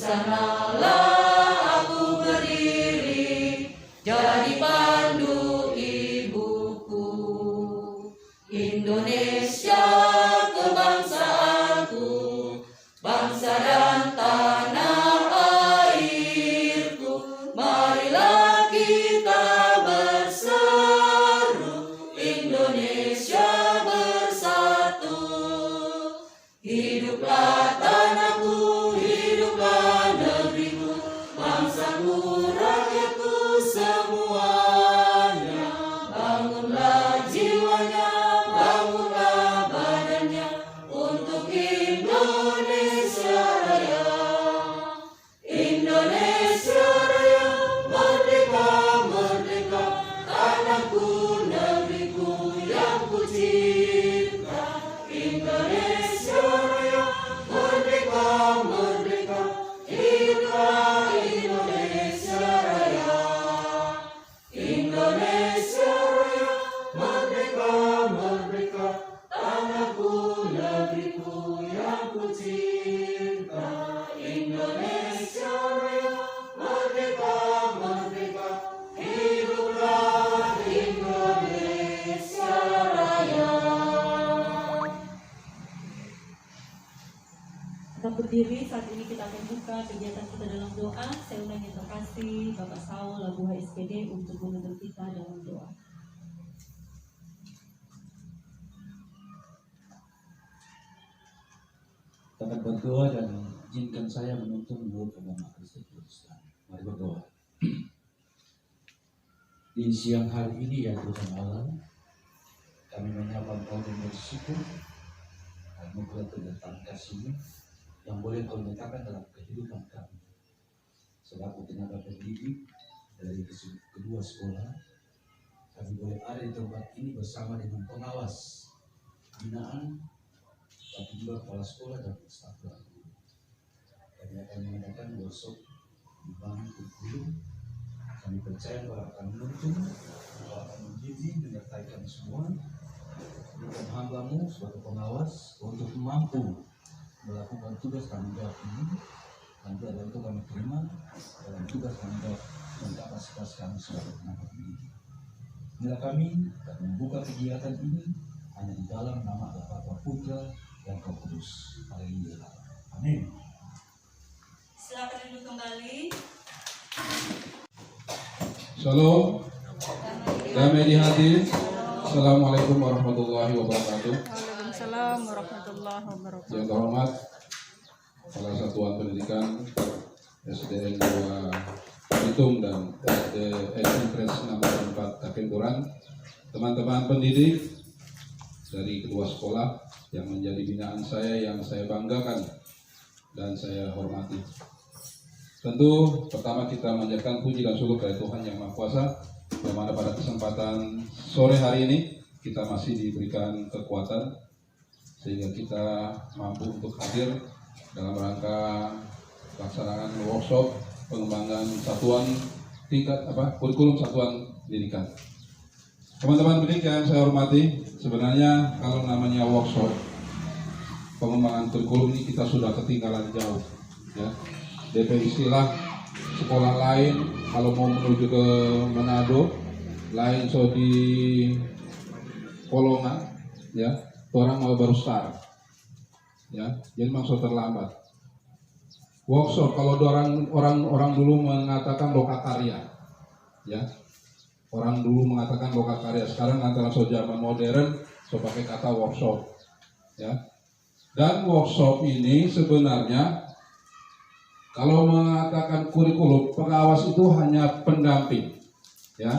sanalah aku berdiri, jadi pandu ibuku. Indonesia kebangsaanku, bangsa dan tanah airku. Marilah kita berseru, Indonesia bersatu. Hiduplah tanahku, hiduplah negeriku, bangsaku, rakyatku semuanya. Bangunlah jiwanya, bangunlah badannya, untuk Indonesia Raya. Indonesia Raya, merdeka, merdeka, tanahku, negeriku yang ku cinta. Indonesia Raya, merdeka, merdeka, hiduplah Indonesia Raya. Indonesia Raya, merdeka, merdeka, tanahku, negeriku yang ku cinta. Indonesia Raya, merdeka, merdeka, hiduplah Indonesia Raya. Kita berdiri, saat ini kita akan buka kegiatan kita dalam doa. Saya undang yang terkasih Bapak Saul Labuha SPD untuk menuntun kita dalam doa. Kita akan berdoa dan izinkan saya menuntun menurut agama Kristen Protestan. Mari berdoa. Di siang hari ini ya Tuhan Allah, kami menyapa Engkau dengan bersyukur anugerah dan kasih-Mu yang boleh Kau nyatakan dalam kehidupan kami. Selaku tenaga pendidik dari kedua sekolah, kami boleh ada di tempat ini bersama dengan pengawas binaan, tapi juga kepala sekolah dan staf guru. Kami akan mengadakan workshop di Bangun Kurikulum. Kami percaya bahwa akan menuntun, bahwa akan membimbing, menyertai kami semua. Bukan hamba-Mu sebagai pengawas untuk mampu melakukan tugas tanggung jawab ini. Nanti ada itu kami terima dalam tugas tanggung jawab dan kapasitas kami sebagai tenaga pendidik. Bila kami akan membuka kegiatan ini hanya di dalam nama Bapa, Putra, dan Roh Kudus. Haleluya. Amin. Silakan duduk kembali. Shalom, damai di hati. Assalamualaikum warahmatullahi wabarakatuh. Waalaikumsalam warahmatullahi wabarakatuh. Yang terhormat Kepala Satuan Pendidikan SDN 2 Bitung dan SDN Kres 64 Takenturan, teman-teman pendidik dari kedua sekolah yang menjadi binaan saya, yang saya banggakan dan saya hormati. Tentu pertama kita menjadikan puji dan syukur kepada Tuhan Yang Maha Kuasa, yang mana pada kesempatan sore hari ini kita masih diberikan kekuatan sehingga kita mampu untuk hadir dalam rangka pelaksanaan workshop pengembangan satuan tingkat kurikulum satuan pendidikan. Teman-teman pendidik yang saya hormati, sebenarnya kalau namanya workshop pengembangan kurikulum ini kita sudah ketinggalan jauh, ya. DP istilah sekolah lain kalau mau menuju ke Manado, lain so di Polongan, ya, orang mau baru start, ya, jadi maksud terlambat. Workshop kalau orang dulu mengatakan lokakarya, ya, orang dulu mengatakan lokakarya, sekarang antara so zaman modern so pakai kata workshop, ya, dan workshop ini sebenarnya kalau mengatakan kurikulum, pengawas itu hanya pendamping, ya.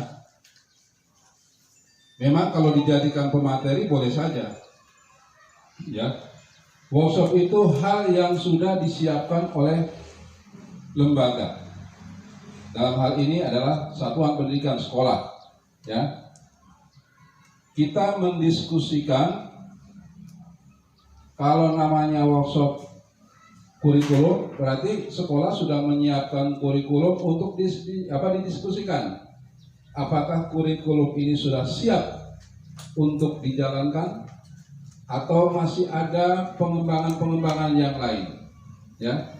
Memang kalau dijadikan pemateri boleh saja, ya. Workshop itu hal yang sudah disiapkan oleh lembaga. Dalam hal ini adalah satuan pendidikan sekolah, ya. Kita mendiskusikan kalau namanya workshop kurikulum, berarti sekolah sudah menyiapkan kurikulum untuk didiskusikan. Apakah kurikulum ini sudah siap untuk dijalankan atau masih ada pengembangan yang lain, ya.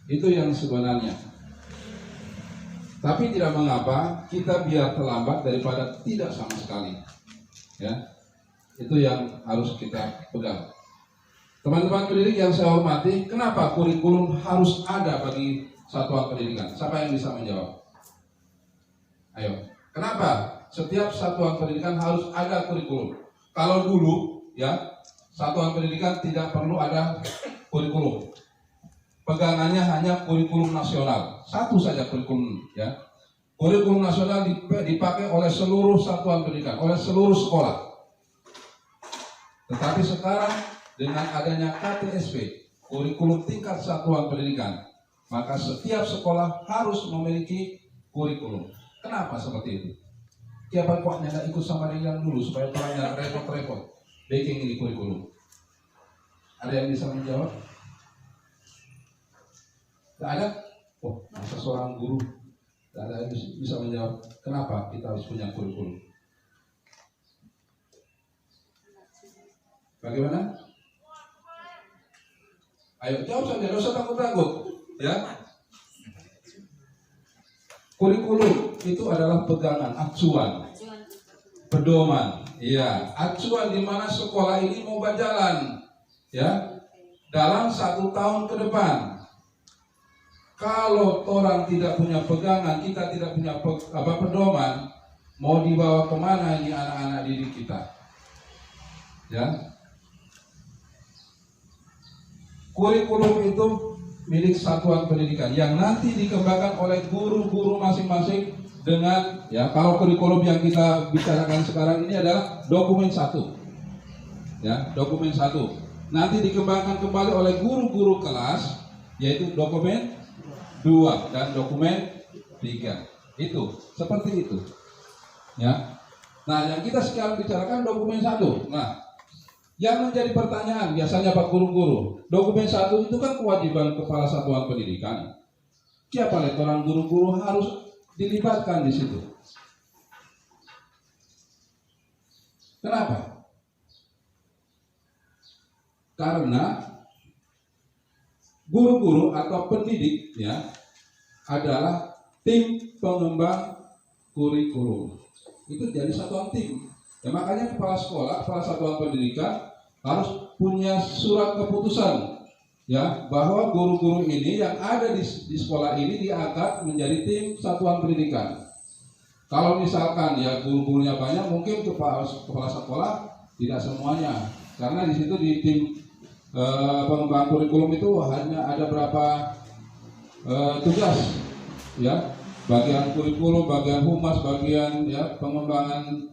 Itu yang sebenarnya. Tapi tidak mengapa kita biar terlambat daripada tidak sama sekali. Ya, itu yang harus kita pegang. Teman-teman pendidik yang saya hormati, kenapa kurikulum harus ada bagi satuan pendidikan? Siapa yang bisa menjawab? Ayo, kenapa setiap satuan pendidikan harus ada kurikulum? Kalau dulu, ya, satuan pendidikan tidak perlu ada kurikulum. Pegangannya hanya kurikulum nasional, satu saja kurikulum, ya. Kurikulum nasional dipakai oleh seluruh satuan pendidikan, oleh seluruh sekolah. Tetapi sekarang dengan adanya KTSP, kurikulum tingkat satuan pendidikan, maka setiap sekolah harus memiliki kurikulum. Kenapa seperti itu? Siapa kuatnya nggak ikut sama dengan dulu supaya orangnya repot-repot bikin ini kurikulum? Ada yang bisa menjawab? Tidak ada? Oh, masa seorang guru tidak ada yang bisa menjawab kenapa kita harus punya kurikulum? Bagaimana? Ayo jawab saja, tidak usah takut-takut, ya. Kurikulum itu adalah pegangan, acuan, pedoman, ya, acuan di mana sekolah ini mau berjalan, ya, dalam 1 tahun ke depan. Kalau orang tidak punya pegangan, kita tidak punya pedoman, mau dibawa kemana ini anak-anak didik kita? Ya, kurikulum itu milik satuan pendidikan yang nanti dikembangkan oleh guru-guru masing-masing dengan, ya, kalau kurikulum yang kita bicarakan sekarang ini adalah dokumen 1, ya, dokumen 1. Nanti dikembangkan kembali oleh guru-guru kelas, yaitu dokumen 2 dan dokumen 3. Itu seperti itu, ya. Nah, yang kita sekarang bicarakan dokumen 1. Nah, yang menjadi pertanyaan biasanya Pak guru-guru, dokumen 1 itu kan kewajiban kepala satuan pendidikan. Siapa lihat orang guru-guru harus dilibatkan di situ? Kenapa? Karena guru-guru atau pendidik, ya, adalah tim pengembang kurikulum. Itu jadi satuan tim. Ya, makanya kepala sekolah, kepala satuan pendidikan harus punya surat keputusan, ya, bahwa guru-guru ini yang ada di sekolah ini diangkat menjadi tim satuan pendidikan. Kalau misalkan, ya, guru-gurunya banyak, mungkin kepala sekolah tidak semuanya, karena di situ di tim pengembangan kurikulum itu hanya ada berapa tugas, ya, bagian kurikulum, bagian humas, bagian, ya, pengembangan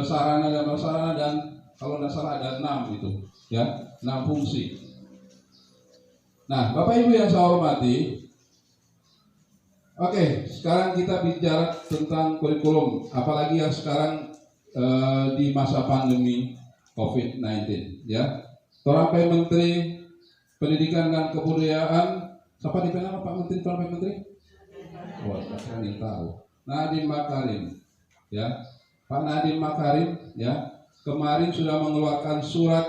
sarana dan prasarana, dan kalau tidak salah ada 6 itu, ya, 6 fungsi. Nah, Bapak Ibu yang saya hormati, oke, sekarang kita bicara tentang kurikulum, apalagi yang sekarang di masa pandemi COVID-19, ya. Torapai Menteri Pendidikan dan Kebudayaan, siapa dipanggil Pak Menteri? Torapai Menteri? Wah, saya ingin tahu. Nadiem Makarim, ya, Pak Nadiem Makarim, ya, kemarin sudah mengeluarkan surat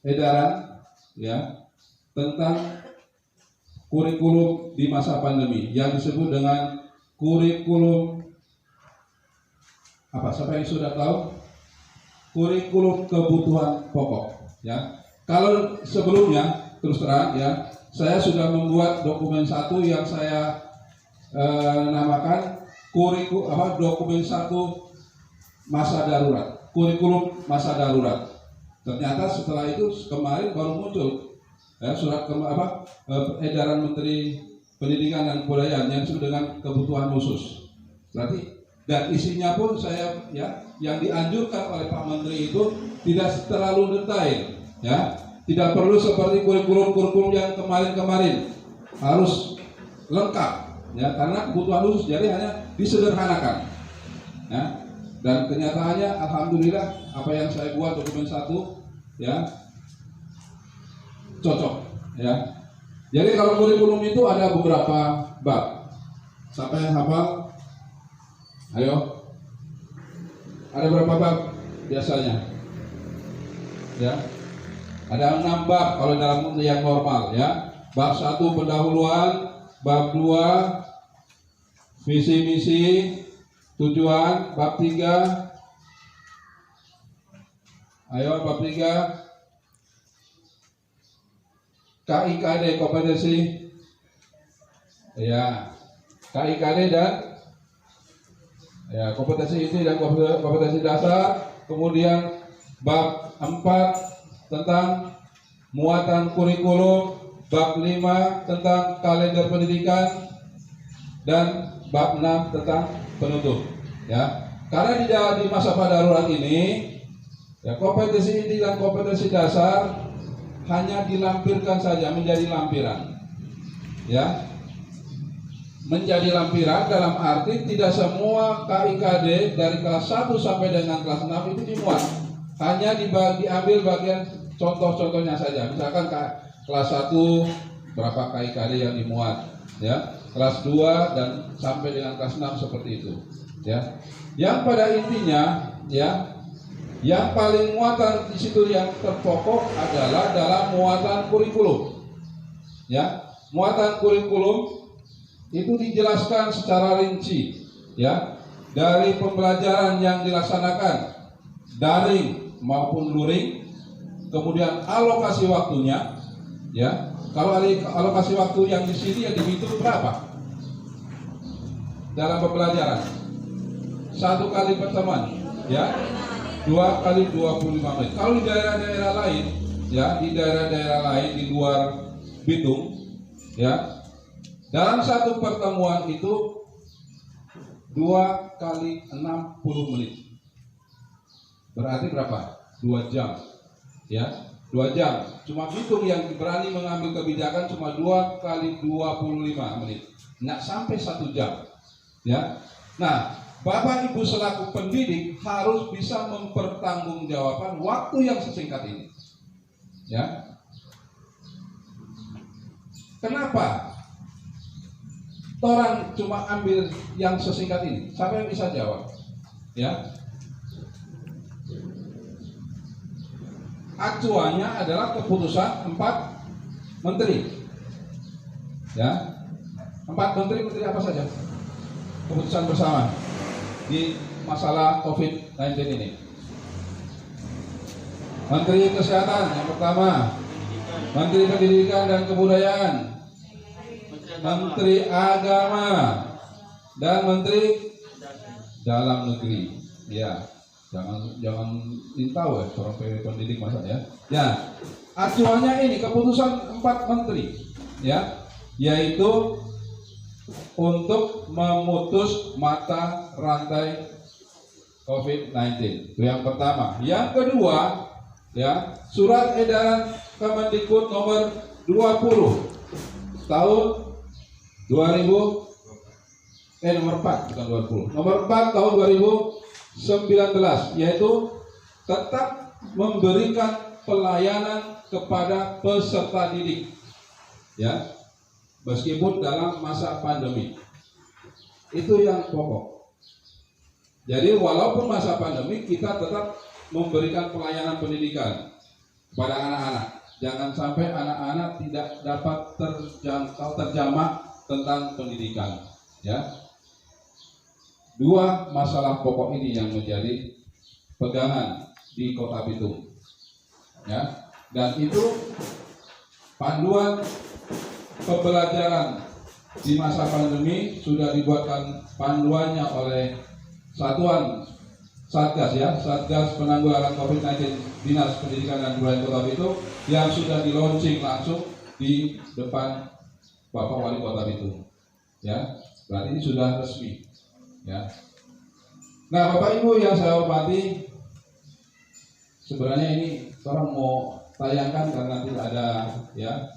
edaran, ya, tentang kurikulum di masa pandemi yang disebut dengan kurikulum apa? Siapa yang sudah tahu? Kurikulum kebutuhan pokok, ya. Kalau sebelumnya terus terang, ya, saya sudah membuat dokumen 1 yang saya namakan dokumen 1 masa darurat, kurikulum masa darurat. Ternyata setelah itu kemarin baru muncul, ya, surat edaran Menteri Pendidikan dan Kebudayaan yang disebut dengan kebutuhan khusus. Berarti dan isinya pun saya, ya, yang dianjurkan oleh Pak Menteri itu tidak terlalu detail, ya, tidak perlu seperti kurikulum yang kemarin harus lengkap, ya, karena kebutuhan khusus, jadi hanya disederhanakan, ya. Dan kenyataannya alhamdulillah apa yang saya buat dokumen 1, ya, cocok, ya. Jadi kalau kurikulum itu ada beberapa bab. Siapa yang hafal? Ayo, ada berapa bab biasanya? Ya, ada 6 bab kalau dalam yang normal, ya. Bab 1 pendahuluan, bab 2 visi misi, tujuan, bab 3. Ayo bab 3. KIKD kompetensi. Ya. KIKD dan ya kompetensi inti dan kompetensi dasar. Kemudian bab 4 tentang muatan kurikulum, bab 5 tentang kalender pendidikan, dan bab 6 tentang penutup. Ya, karena di masa darurat ini, ya kompetensi inti dan kompetensi dasar hanya dilampirkan saja menjadi lampiran. Ya, menjadi lampiran dalam arti tidak semua KIKD dari kelas 1 sampai dengan kelas 6 itu dimuat. Hanya diambil bagian contoh-contohnya saja. Misalkan kelas 1 berapa KIKD yang dimuat, ya. Kelas 2 dan sampai dengan kelas 6 seperti itu, ya. Yang pada intinya, ya, yang paling muatan di situ yang terpokok adalah dalam muatan kurikulum. Ya, muatan kurikulum itu dijelaskan secara rinci, ya, dari pembelajaran yang dilaksanakan daring maupun luring, kemudian alokasi waktunya, ya. Kalau alokasi waktu yang di sini yang dihitung berapa dalam pembelajaran? 1 kali pertemuan, ya, 2 kali 25 menit. Kalau di daerah-daerah lain, ya, di daerah-daerah lain di luar Bitung, ya, dalam satu pertemuan itu 2 kali 60 menit. Berarti berapa? 2 jam, ya. 2 jam. Cuma Bitung yang berani mengambil kebijakan cuma 2 kali 25 menit. Nggak sampai 1 jam. Ya. Nah, Bapak Ibu selaku pendidik harus bisa mempertanggungjawabkan waktu yang sesingkat ini. Ya. Kenapa orang cuma ambil yang sesingkat ini? Siapa yang bisa jawab? Ya. Acuannya adalah keputusan 4 menteri. Ya. 4 menteri apa saja? Keputusan bersama di masalah COVID-19 ini. Menteri Kesehatan yang pertama, Menteri Pendidikan dan Kebudayaan, Menteri Agama, dan Menteri Dalam Negeri. Ya. Jangan tahu ya seorang pendidik masa ya. Ya, acuannya ini keputusan 4 menteri, ya, yaitu untuk memutus mata rantai COVID-19. Itu yang pertama. Yang kedua, ya, surat edaran Kemendikbud nomor 20 tahun 2000 nomor 4 bukan 20. Nomor 4 tahun 2019, yaitu tetap memberikan pelayanan kepada peserta didik, ya, meskipun dalam masa pandemi. Itu yang pokok. Jadi walaupun masa pandemi kita tetap memberikan pelayanan pendidikan kepada anak-anak. Jangan sampai anak-anak tidak dapat terjamah tentang pendidikan, ya. 2 masalah pokok ini yang menjadi pegangan di Kota Bitung, ya, dan itu panduan pembelajaran di masa pandemi sudah dibuatkan panduannya oleh Satuan Satgas, ya, Satgas Penanggulangan COVID-19 Dinas Pendidikan dan Kebudayaan Kota Bitung yang sudah di launching langsung di depan Bapak Wali Kota Bitung, ya, berarti ini sudah resmi. Ya. Nah, Bapak Ibu yang saya hormati, sebenarnya ini orang mau tayangkan karena tidak ada, ya,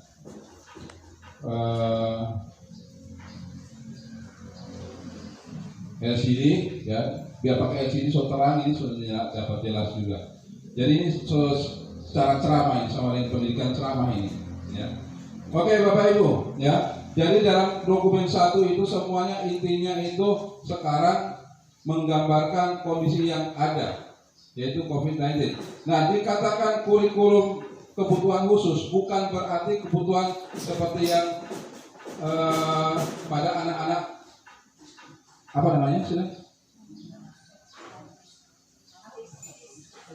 LCD, ya, biar pakai LCD so terang ini sudah dapat jelas juga. Jadi ini secara ceramah ini sama dengan pendidikan ceramah ini, ya. Oke Bapak Ibu, ya. Jadi dalam dokumen 1 itu semuanya intinya itu sekarang menggambarkan kondisi yang ada, yaitu COVID-19. Nah, dikatakan kurikulum kebutuhan khusus, bukan berarti kebutuhan seperti yang pada anak-anak apa namanya sih?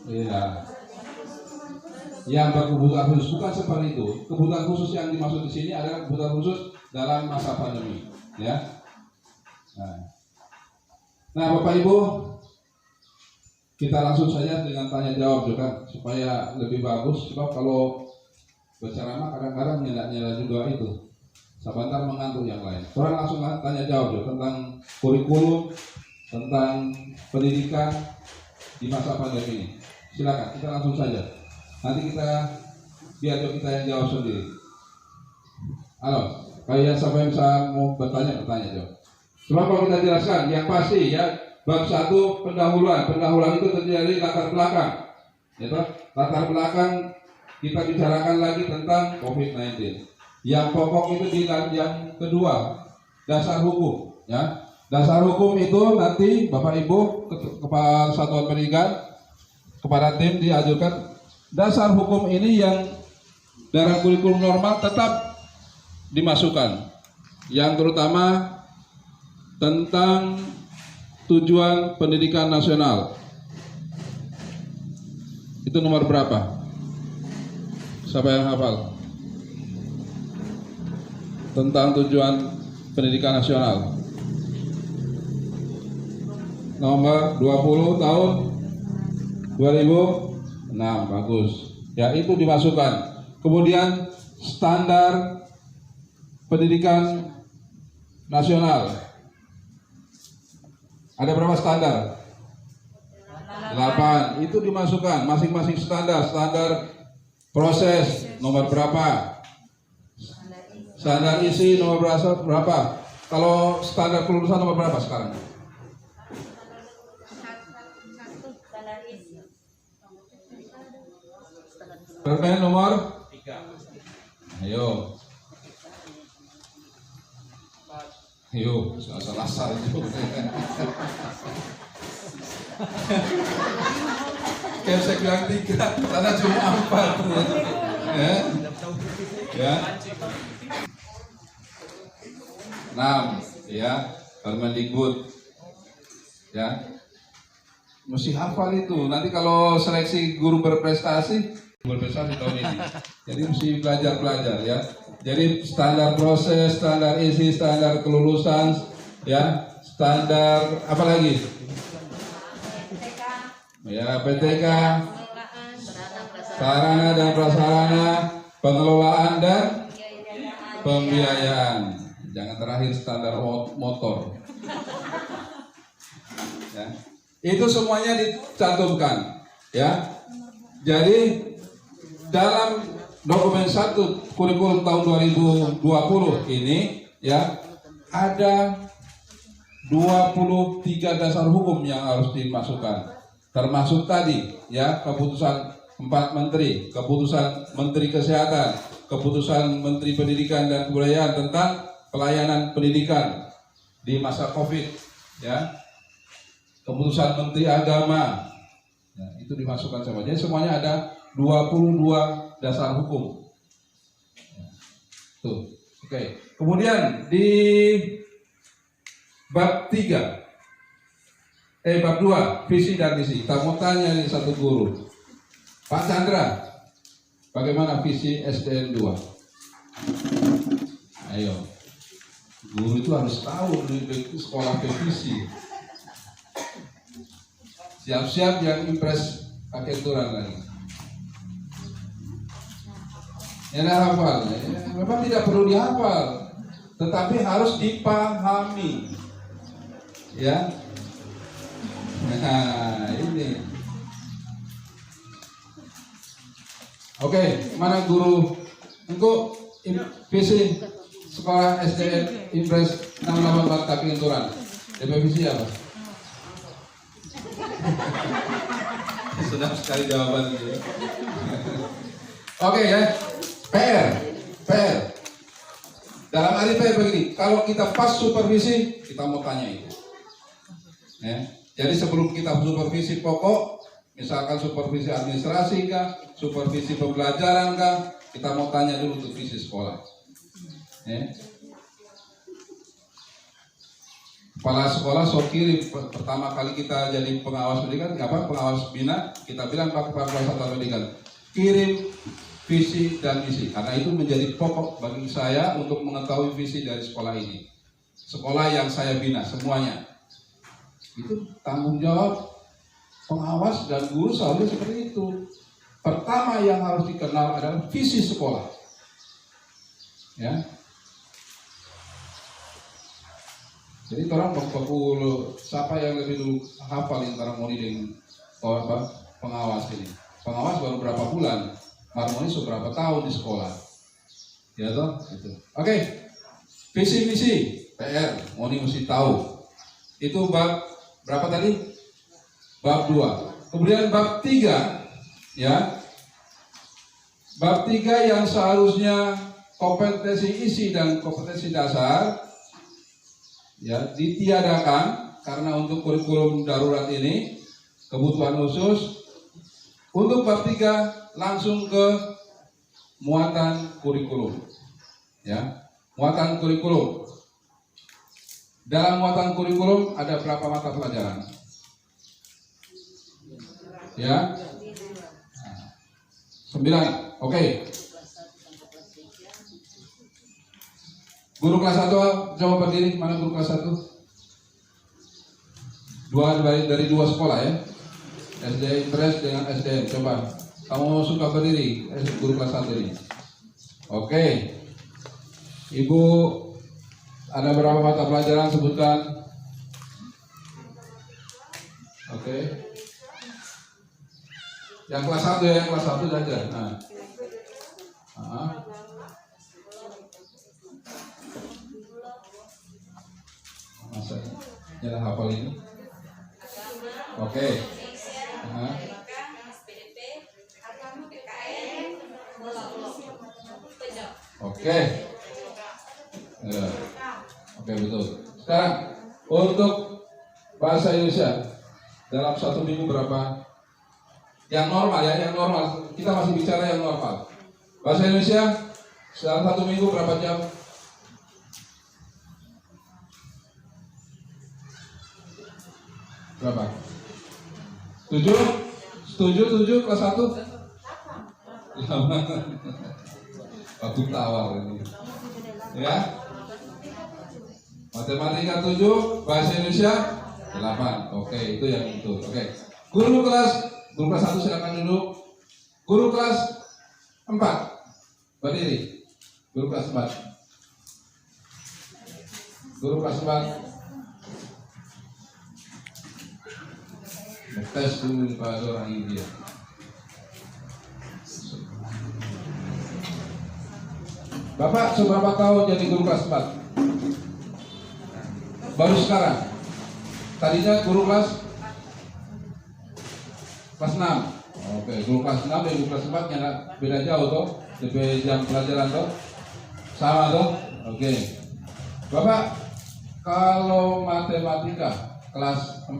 Iya. Yang berkebutuhan khusus bukan seperti itu. Kebutuhan khusus yang dimaksud di sini adalah kebutuhan khusus dalam masa pandemi, ya. Nah, Bapak Ibu, kita langsung saja dengan tanya jawab juga supaya lebih bagus. Sebab kalau berceramah kadang-kadang nyela juga itu. Sebentar mengantuk yang lain. Orang langsung tanya jawab juga tentang kurikulum, tentang pendidikan di masa pandemi ini. Silakan, kita langsung saja. Nanti biar kita yang jawab sendiri. Halo, kalian sampai bisa mau bertanya jawab. Coba kalau kita jelaskan, yang pasti ya, bab 1 pendahuluan. Pendahuluan itu terjadi latar belakang. Ya, latar belakang kita bicarakan lagi tentang COVID-19. Yang pokok itu di yang kedua, dasar hukum. Ya, dasar hukum itu nanti Bapak Ibu Kepala Satuan Pendidikan kepada tim diajukan dasar hukum ini yang dalam kurikulum normal tetap dimasukkan. Yang terutama tentang tujuan pendidikan nasional. Itu nomor berapa? Siapa yang hafal? Tentang tujuan pendidikan nasional. Nomor 20 tahun 2006, bagus. Ya, itu dimasukkan. Kemudian standar pendidikan nasional. Ada berapa standar? 8. Itu dimasukkan masing-masing standar. Standar proses nomor berapa? Standar isi nomor berapa? Kalau standar kelulusan nomor berapa sekarang? Permen nomor 3. Ayo, salah itu. Kayak saya bilang 3, karena cuma 4. Ya. 6, ya, Permendikbud. Ya. Mesti hafal itu. Nanti kalau seleksi guru berprestasi tahun ini. Jadi mesti belajar ya. Jadi standar proses, standar isi, standar kelulusan, ya, standar apa lagi? Ya, PTK, sarana dan prasarana, pengelolaan dan pembiayaan. Jangan terakhir standar motor. Ya. Itu semuanya dicantumkan, ya. Jadi dalam dokumen 1 kurikulum tahun 2020 ini, ya, ada 23 dasar hukum yang harus dimasukkan. Termasuk tadi, ya, keputusan 4 menteri, keputusan Menteri Kesehatan, keputusan Menteri Pendidikan dan Kebudayaan tentang pelayanan pendidikan di masa COVID, ya, keputusan Menteri Agama, ya, itu dimasukkan semua. Jadi semuanya ada 22 dasar hukum. Tuh, oke. Kemudian di bab 3, bab 2, visi dan misi. Kita mau tanya nih satu guru, Pak Chandra, bagaimana visi SDN 2? Ayo, guru itu harus tahu di sekolah ke visi. Siap-siap yang impres pakai turan lagi. Yang hafal, ya, memang tidak perlu dihafal, tetapi harus dipahami, ya. Nah, ini. Oke, mana guru? Engkau visi sekolah SDN Impres 684 Kaki Enturan. DP visi apa? Sedap sekali jawaban itu. Oke, ya. PR. Dalam arti PR begini, kalau kita pas supervisi, kita mau tanya itu. Ya. Jadi sebelum kita supervisi pokok, Misalkan supervisi administrasi kah, supervisi pembelajaran kah, kita mau tanya dulu untuk visi sekolah. Ya. Kepala sekolah so kirim pertama kali kita jadi pengawas pendidikan, pengawas bina, kita bilang Pak Kepala Satuan Pendidikan, kirim visi dan misi, karena itu menjadi pokok bagi saya untuk mengetahui visi dari sekolah ini. Sekolah yang saya bina semuanya. Itu tanggung jawab pengawas dan guru selalu seperti itu. Pertama yang harus dikenal adalah visi sekolah. Ya. Jadi orang bakul siapa yang lebih dulu hafal antara Moni dengan pengawas ini. Pengawas baru berapa bulan, Marmoni seberapa tahun di sekolah. Ya toh, gitu. Oke. Visi misi PR, Moni mesti tahu. Itu bab berapa tadi? Bab 2. Kemudian bab 3, ya. Bab 3 yang seharusnya kompetensi isi dan kompetensi dasar, ya, ditiadakan karena untuk kurikulum darurat ini kebutuhan khusus. Untuk bab 3 langsung ke muatan kurikulum, ya. Muatan kurikulum. Dalam muatan kurikulum ada berapa mata pelajaran? Ya, 9. Oke. Guru kelas 1 coba berdiri. Mana guru kelas 1? Dari 2 sekolah ya. SD Interest dengan SDM. Coba kamu suka berdiri, guru kelas 1 ini. Oke. Ibu, ada berapa mata pelajaran sebutkan? Oke. Yang kelas 1 ya, yang kelas 1 saja. Nah. Masa nyala hafal ini? Oke. Oke. Ya. Oke, betul. Sekarang untuk bahasa Indonesia dalam 1 minggu berapa? Yang normal ya, yang normal. Kita masih bicara yang normal. Bahasa Indonesia dalam 1 minggu berapa jam? Berapa? 7? Setuju kelas 1? 8. Waktu tawar ini. Ya. Matematika 7, bahasa Indonesia 8. Oke, itu yang betul. Oke. Guru kelas 1 silakan duduk. Guru kelas 4 berdiri. Guru kelas 4. Guru kelas 4. Tes dulu pada orang India. Bapak seberapa tahun jadi guru kelas 4? Baru sekarang. Tadinya guru kelas 6. Oke, guru kelas 6 dan guru kelas 4 nya beda jauh toh. DP jam pelajaran toh. Sama toh. Oke. Bapak kalau matematika kelas 4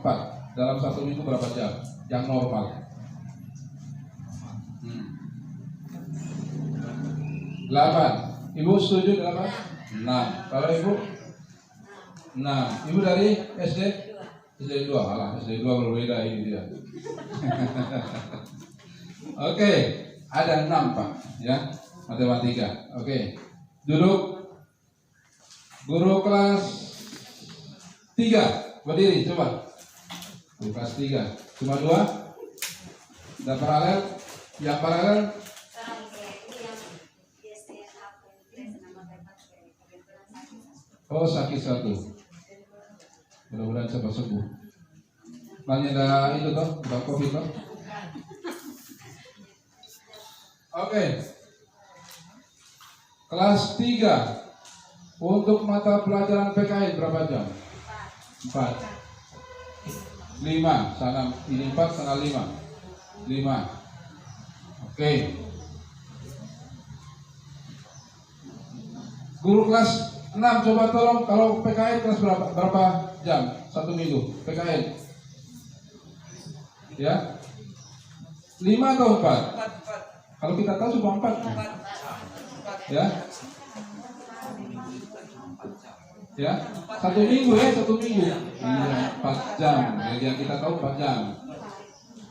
dalam 1 minggu berapa jam? Yang normal. 8. Ibu setuju 8? 6. Kalau ibu? 6. Ibu dari SD? SD 2. Alah, SD 2 berbeda ini dia. Oke, ada 6 Pak, ya. Matematika. Oke. Duduk. Guru kelas 3. Berdiri, coba. Guru kelas 3. Cuma 2? Ada paralel? Yang paralel? Oh, sakit 1. Mudah-mudahan cepat sembuh. Banyak ada itu toh, udah COVID toh. Oke. Kelas 3. Untuk mata pelajaran PKN berapa jam? 4. 5. Sana ini 4, sana 5. 5. Oke. Guru kelas 6 coba tolong kalau PKN kelas berapa jam 1 minggu PKN? Ya. 5 atau 4? Kalau kita tahu cuma 4. Ya. Ya, 1 minggu ya, 1 minggu. Iya, 4 jam. Yang kita tahu 4 jam.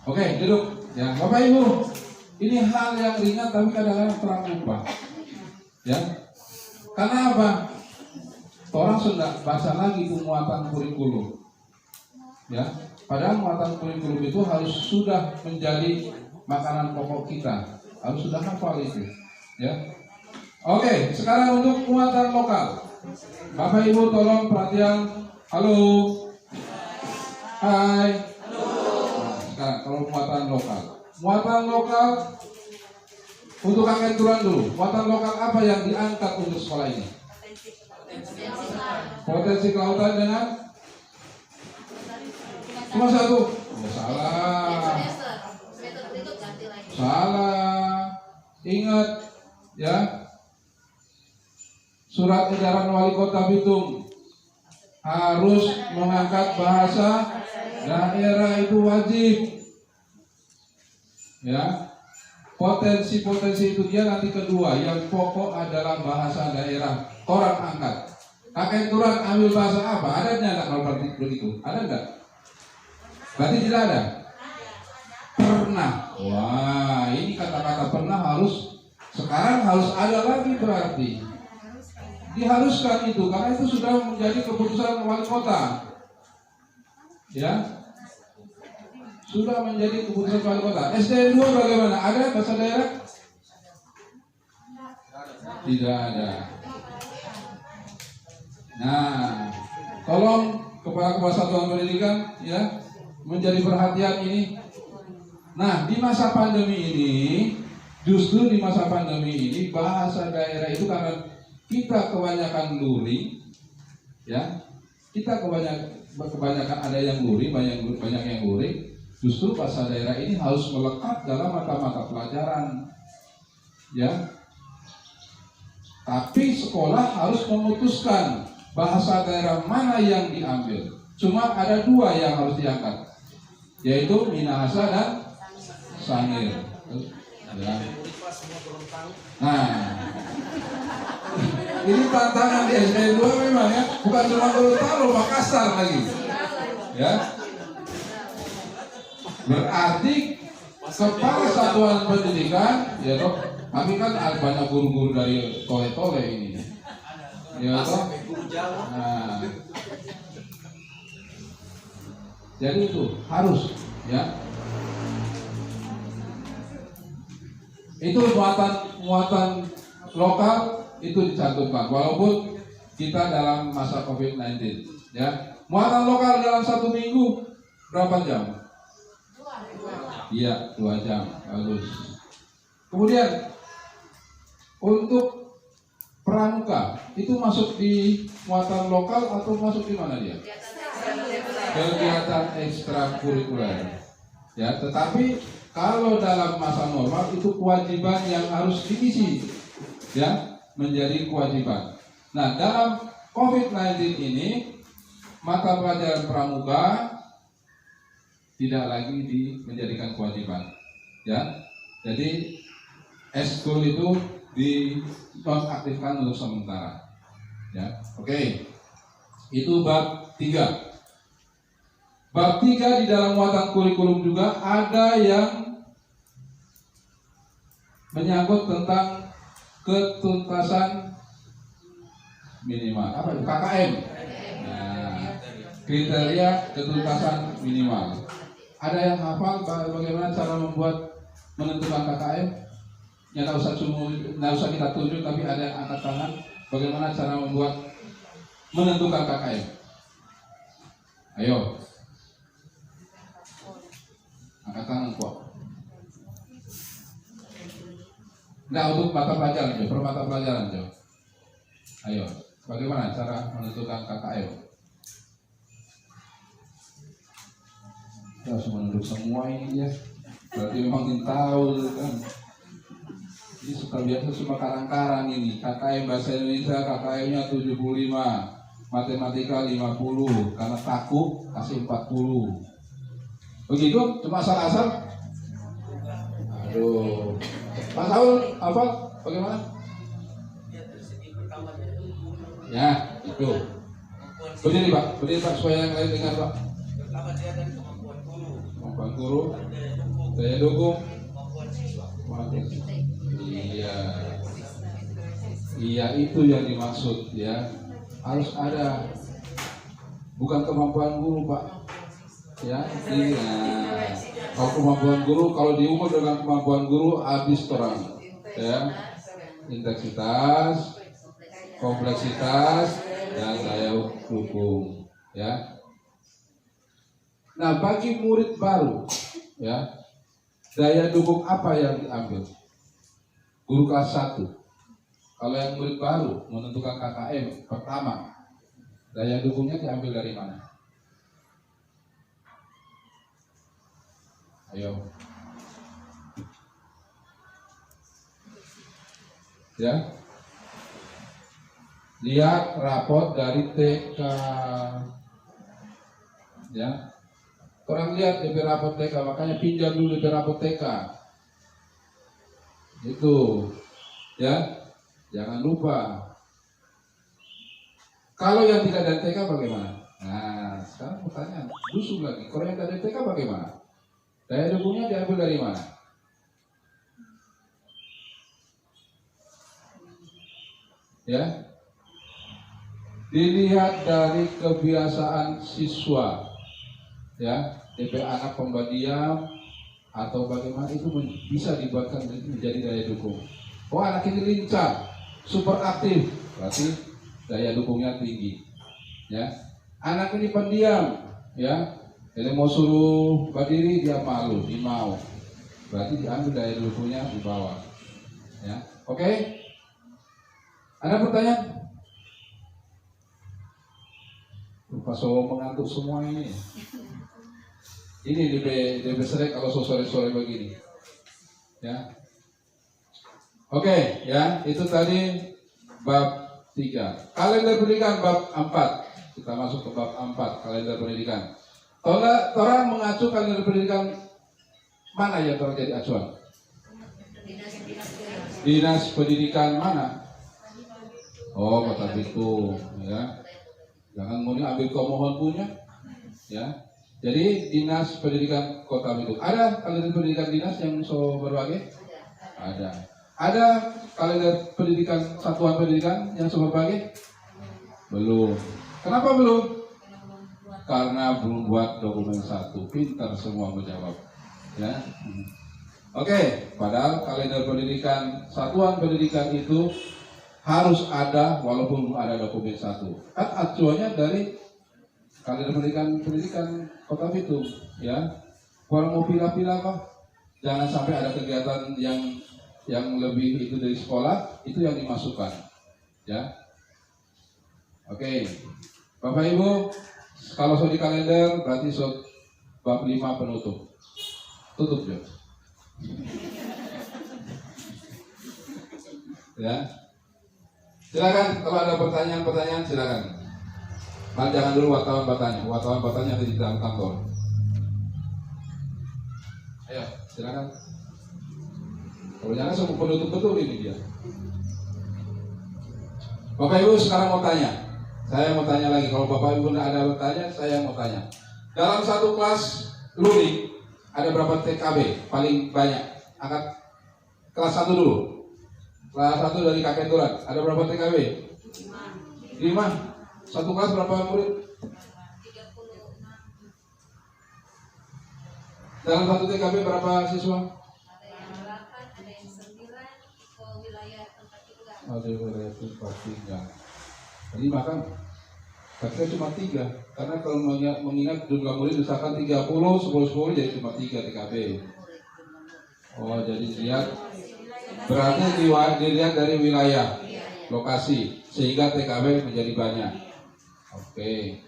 Oke, duduk. Ya, Bapak Ibu, ini hal yang ringan tapi kadang-kadang terang lupa. Ya, karena apa? Orang sudah baca lagi muatan kurikulum. Ya, padahal muatan kurikulum itu harus sudah menjadi makanan pokok kita, harus sudah hafal itu. Ya, oke. Sekarang untuk muatan lokal. Bapak Ibu tolong perhatian. Halo. Hai. Nah, sekarang kalau muatan lokal. Muatan lokal untuk kakek Turan dulu. Muatan lokal apa yang diangkat untuk sekolah ini? Potensi kelautan dengan cuma 1. Oh, salah. Salah. Ingat ya. Surat edaran Wali Kota Bitung harus mengangkat bahasa daerah, itu wajib. Ya, potensi-potensi itu dia nanti kedua. Yang pokok adalah bahasa daerah. Orang angkat. Kakek Turan ambil bahasa apa? Ada nggak kalau begitu? Ada nggak? Berarti tidak ada. Pernah. Wah, ini kata-kata pernah sekarang harus ada lagi berarti. Diharuskan itu karena itu sudah menjadi keputusan wali kota. Ya. Sudah menjadi keputusan wali kota. SDN 2 bagaimana? Ada bahasa daerah? Tidak ada. Nah, tolong Kepala Satuan Pendidikan ya menjadi perhatian ini. Nah, di masa pandemi ini, justru di masa pandemi ini bahasa daerah itu karena kita kebanyakan luring, ya, kita kebanyakan ada yang luring, banyak yang luring. Justru bahasa daerah ini harus melekat dalam mata-mata pelajaran, ya. Tapi sekolah harus memutuskan bahasa daerah mana yang diambil. Cuma ada 2 yang harus diangkat, yaitu Minahasa dan Sangir. Ya. Nah, ini tantangan di SDN 2 memang ya, bukan cuma Gorontalo, Makassar lagi. Ya. Berarti Kepala Satuan Pendidikan, ya toh, kami kan ada banyak guru-guru dari tole-tole ini. Ya toh. Nah. Jadi itu harus ya. Itu muatan lokal itu dicantumkan walaupun kita dalam masa COVID-19 ya. Muatan lokal dalam 1 minggu berapa jam? 2 Iya, 2 jam. Bagus. Kemudian untuk pramuka itu masuk di muatan lokal atau masuk di mana dia? Kegiatan ekstrakurikuler. Ya, tetapi kalau dalam masa normal itu kewajiban yang harus diisi, ya, menjadi kewajiban. Nah, dalam COVID-19 ini mata pelajaran pramuka tidak lagi menjadikan kewajiban, ya. Jadi eskul itu dinonaktifkan untuk sementara, ya. Oke, itu bab 3. Bab 3 di dalam muatan kurikulum juga ada yang menyangkut tentang ketuntasan minimal. Apa itu? KKM. Nah, kriteria ketuntasan minimal. Ada yang hafal bagaimana cara menentukan KKM? Ya, nggak usah kita tunjuk, tapi ada yang angkat tangan. Bagaimana cara menentukan KKM? Ayo. Angkat tangan kuat. Nah, untuk mata pelajaran, per mata pelajaran, Jo. Ayo, bagaimana cara menentukan KKM? Kita harus menunduk semua ini ya. Berarti memang kita tahu kan. Ini suka biasa cuma karang-karang ini. KKM bahasa Indonesia KKM-nya 75, matematika 50, karena takut kasih 40. Begitu, cuma asal-asal. Aduh. Pak Saul, hafal? Bagaimana? Ya, itu. Berdiri Pak, supaya yang lain dengar Pak. Kemampuan guru, daya dukung, iya itu yang dimaksud ya. Harus ada, bukan kemampuan guru Pak. Ya, kalau kemampuan guru, kalau diukur dengan kemampuan guru habis terang. Ya, intensitas, kompleksitas, dan daya dukung. Ya. Nah, bagi murid baru, ya, daya dukung apa yang diambil? Guru kelas 1. Kalau yang murid baru menentukan KKM pertama, daya dukungnya diambil dari mana? Ayo. Ya. Lihat rapot dari TK. Ya. Kurang lihat DP rapot TK, makanya pinjam dulu DP rapot TK. Itu. Ya. Jangan lupa. Kalau yang tidak dari TK bagaimana? Nah, sekarang pertanyaan, busuk lagi. Kalau yang dari TK bagaimana? Daya dukungnya diambil dari mana? Ya, dilihat dari kebiasaan siswa, ya, DP anak pembadian atau bagaimana itu bisa dibuatkan menjadi daya dukung. Oh, anak ini lincah, super aktif, berarti daya dukungnya tinggi. Ya, anak ini pendiam, ya. Jadi mau suruh berdiri dia malu, dia mau. Berarti diambil daya dukungnya di bawah. Ya, oke? Ada pertanyaan? Pak Solo mengantuk semua ini. Ini DP Serek kalau sore-sore begini. Ya. Oke, ya, itu tadi bab 3. Kalender pendidikan bab 4. Kita masuk ke bab 4, kalender pendidikan. Orang mengacu kalender pendidikan mana yang terjadi acuan? Dinas pendidikan mana? Oh, Kota Bitung, ya. Jangan mau ambil kemohon punya, ya. Jadi Dinas Pendidikan Kota Bitung. Ada kalender pendidikan dinas yang so berbagai? Ada. Ada kalender pendidikan satuan pendidikan yang so berbagai? Belum. Kenapa belum? Karena belum buat dokumen 1. Pintar semua menjawab. Ya. Oke, padahal kalender pendidikan satuan pendidikan itu harus ada walaupun belum ada dokumen 1. Kan acuannya dari kalender pendidikan Kota Bitung, ya. Kalau mau pilih-pilih apa? Jangan sampai ada kegiatan yang lebih itu dari sekolah, itu yang dimasukkan. Ya. Oke. Bapak Ibu, kalau so di kalender berarti so bab 5 penutup. Tutup ya. Ya. Silakan kalau ada pertanyaan silakan. Jangan dulu wartawan bertanya di dalam kantor. Ayo, silakan. Kalau jangan semua penutup betul ini dia. Bapak Ibu sekarang mau tanya. Saya mau tanya lagi. Kalau Bapak Ibu tidak ada bertanya, saya mau tanya. Dalam satu kelas luring ada berapa TKB paling banyak? Angkat kelas 1 dulu. Kelas 1 dari kakek Turan. Ada berapa TKB? 5. Satu kelas berapa murid? 36. Dalam satu TKB berapa siswa? Ada yang 8, ada yang 9 ke wilayah tempat tinggal. Ada wilayah tempat tinggal. 5 kan? Tapi cuma 3. Karena kalau mengingat jumlah murid misalkan 30, 10 jadi cuma 3 TKB. Oh, jadi lihat berarti dilihat dari wilayah, lokasi, sehingga TKB menjadi banyak. Oke.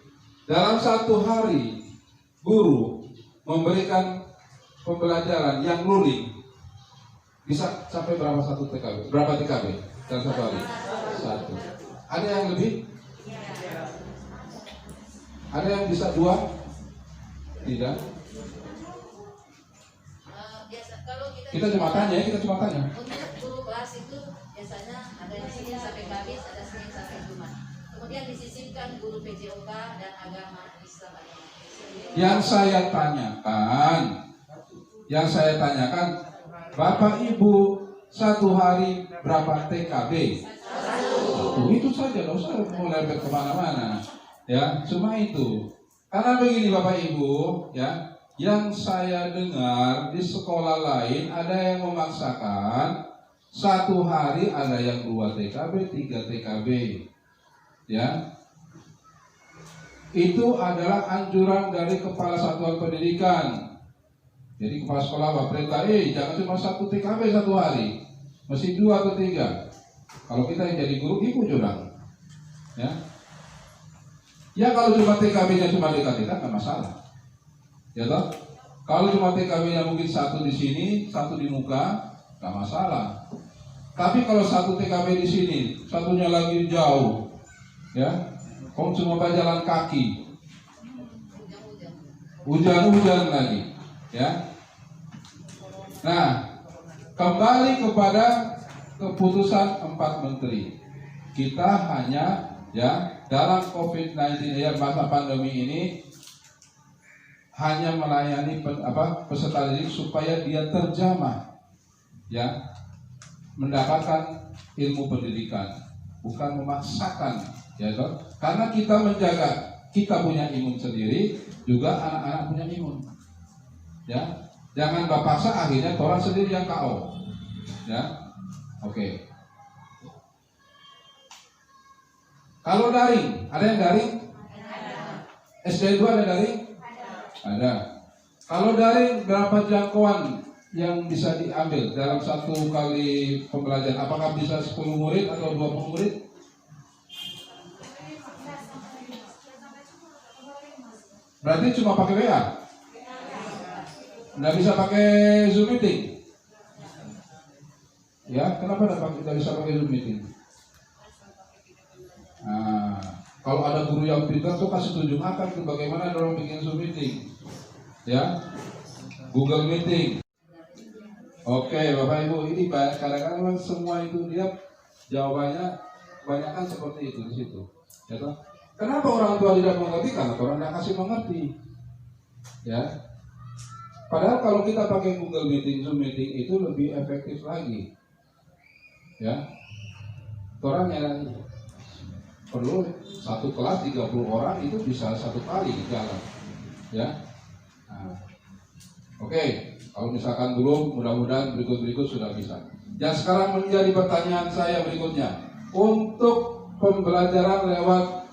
Dalam satu hari guru memberikan pembelajaran yang luring bisa sampai berapa satu TKB? Berapa TKB dalam satu hari? 1. Ada yang lebih? Ada yang bisa 2? Tidak. Biasa kalau kita Kita cuma tanya. Untuk guru kelas itu biasanya ada di Senin sampai Kamis, ada Senin sampai Jumat. Kemudian disisipkan guru PJOK dan agama Islam. Yang saya tanyakan, Bapak Ibu satu hari berapa TKB? Satu. Itu saja, nggak usah mau lempet kemana-mana. Ya, cuma itu. Karena begini Bapak Ibu, ya, yang saya dengar di sekolah lain ada yang memaksakan satu hari ada yang 2 TKB, 3 TKB, ya. Itu adalah anjuran dari Kepala Satuan Pendidikan. Jadi kepala sekolah Pak perintah, jangan cuma 1 TKB satu hari, mesti 2 atau 3. Kalau kita yang jadi guru, ibu curang, ya. Ya kalau cuma TKB-nya cuma dekat-dekat nggak masalah, ya toh. Kalau cuma TKB-nya mungkin 1 di sini, 1 di muka, nggak masalah. Tapi kalau 1 TKB di sini, satunya lagi jauh, ya, kamu cuma jalan kaki, hujan-hujan lagi, ya. Nah, kembali kepada keputusan 4 menteri. Kita hanya, ya, dalam COVID-19 ya, masa pandemi ini hanya melayani peserta didik supaya dia terjamah, ya, mendapatkan ilmu pendidikan, bukan memaksakan, ya toh. Karena kita menjaga, kita punya imun sendiri, juga anak-anak punya imun, ya. Jangan paksa akhirnya orang sendiri yang KO, ya. Oke. Kalau daring, ada yang daring? SD 2 ada daring? Ada. Kalau daring berapa jangkauan yang bisa diambil dalam 1 kali pembelajaran? Apakah bisa 10 murid atau 20 murid? Berarti cuma pakai WA? Nggak bisa pakai Zoom meeting? Ya, kenapa nggak bisa pakai Zoom meeting? Nah, kalau ada guru yang pintar tuh kasih tunjuk akan ke bagaimana orang bikin Zoom meeting, ya, Google Meeting. Oke, Bapak Ibu, ini kadang-kadang memang semua itu dia jawabannya banyak kan seperti itu di situ, ya toh? Kenapa orang tua tidak mengerti? Karena orang tidak kasih mengerti, ya. Padahal kalau kita pakai Google Meeting, Zoom Meeting itu lebih efektif lagi, ya. Orang yang perlu 1 kelas 30 orang itu bisa 1 kali jalan, ya. Nah, oke, kalau misalkan belum, mudah-mudahan berikut sudah bisa. Yang sekarang menjadi pertanyaan saya berikutnya, untuk pembelajaran lewat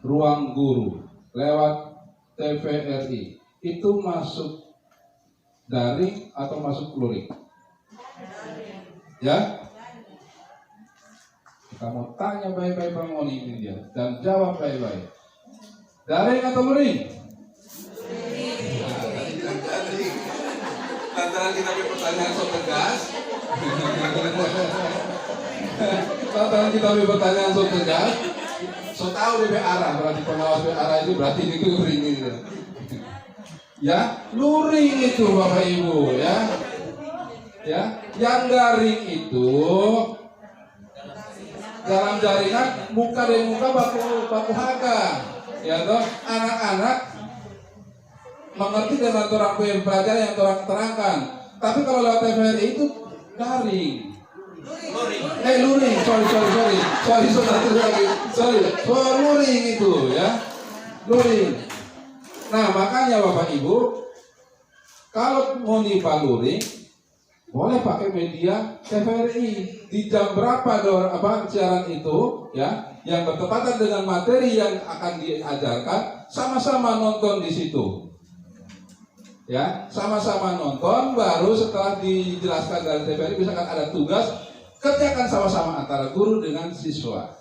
ruang guru, lewat TVRI, itu masuk daring atau masuk luring? Ya? Kita mau tanya baik-baik Pak Moni ini dia, dan jawab baik-baik. Daring atau luring? Lantaran kita punya pertanyaan so tegas. Lantaran kita punya pertanyaan so tegas, so tahu DP arah, berarti pengawas DP arah itu berarti itu luring gitu. Ya, luring itu Bapak Ibu, ya. Ya, yang daring itu dalam jaringan muka dari muka baku haga, ya toh. Anak-anak mengerti dengan orang pelajaran yang orang terangkan. Tapi kalau lewat TVRI itu daring. Luring. Sorry. Luring itu, ya. Luring. Nah, makanya Bapak Ibu, kalau mau nipa luring, boleh pakai media TVRI. Di jam berapa siaran itu, ya, yang bertepatan dengan materi yang akan diajarkan, sama-sama nonton di situ. Ya, sama-sama nonton, baru setelah dijelaskan dari TVRI, misalkan ada tugas, kerjakan sama-sama antara guru dengan siswa.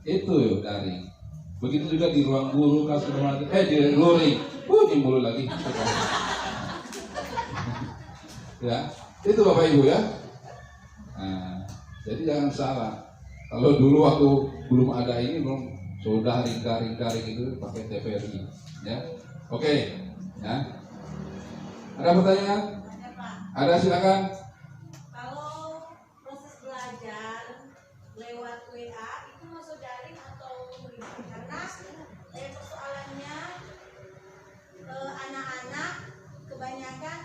Itu daring. Begitu juga di ruang guru, di luring. Ini mulu lagi. Ya, itu Bapak Ibu, ya. Nah, jadi jangan salah. Kalau dulu waktu belum ada ini, belum sudah ring itu pakai TVRI, ya. Oke, ya. Ada pertanyaan? Ada silakan. Kalau proses belajar lewat WA itu masuk daring atau bagaimana? Karena persoalannya anak-anak kebanyakan,